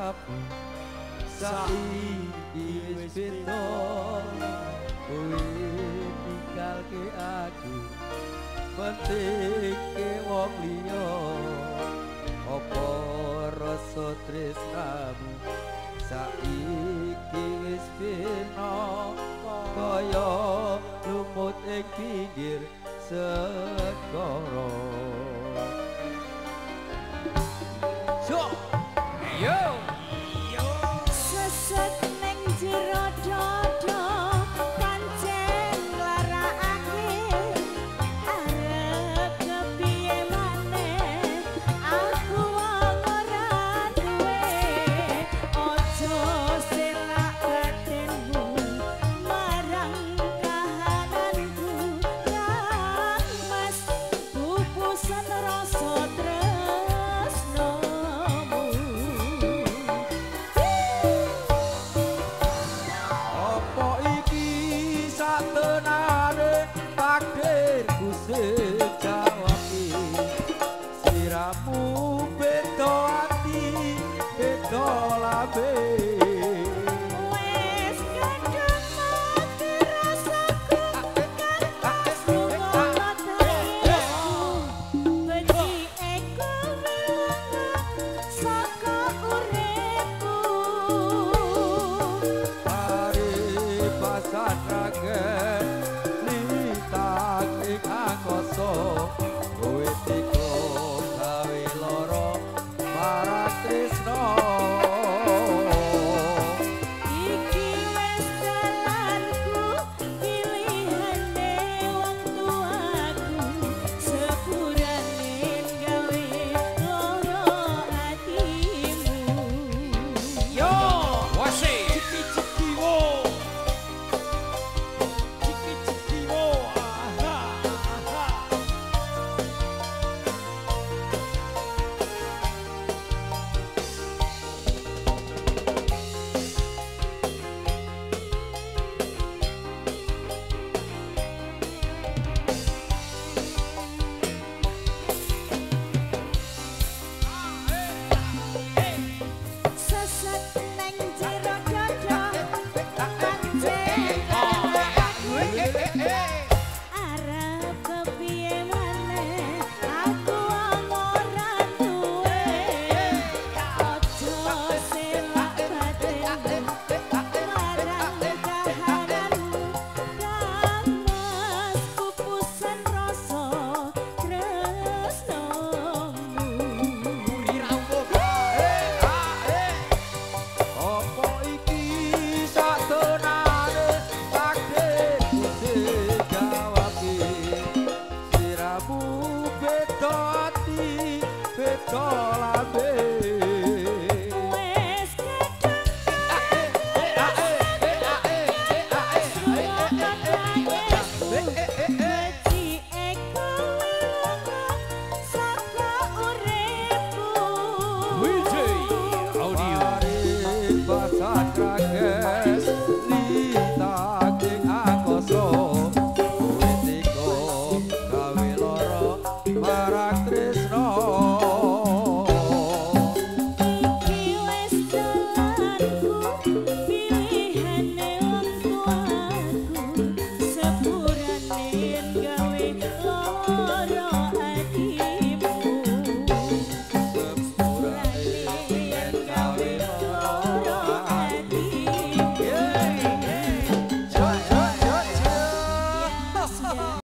tresnamu saiki wis beda kowe ninggalke aku pentingke wong liya apa rasa tresnamu saiki wis beda kaya lumut ing pinggir segara. Yo Seset ning jero dodo pancen larakake arep kepiye maneh aku ora duwe ojo selak batinmu marang kahananku yang mas pupusan rasa tresnomu. apa iki satenane takdirku sejawati siramu beda ati beda labe Wes kadang mati rasaku kantas lunga tayangku becike wilangan saka uripku. hari pasan ragen lintang ing angkasa kowe teko gawe lara marang tresno. Iki wis dalanku pilihane wong tuaku sepurane gawe loro atimu. Yo, wasi ciki-ciki wo. Ciki-ciki wo. Aha, aha. Seset nang jero dodo pancen larakake arep kepiye maneh aku ora duwe ojo selak batinmu marang kahananmu kang mas pupusan rasa tresnomu. Apa iki satenane takdirku sejawati siramu beda ati beda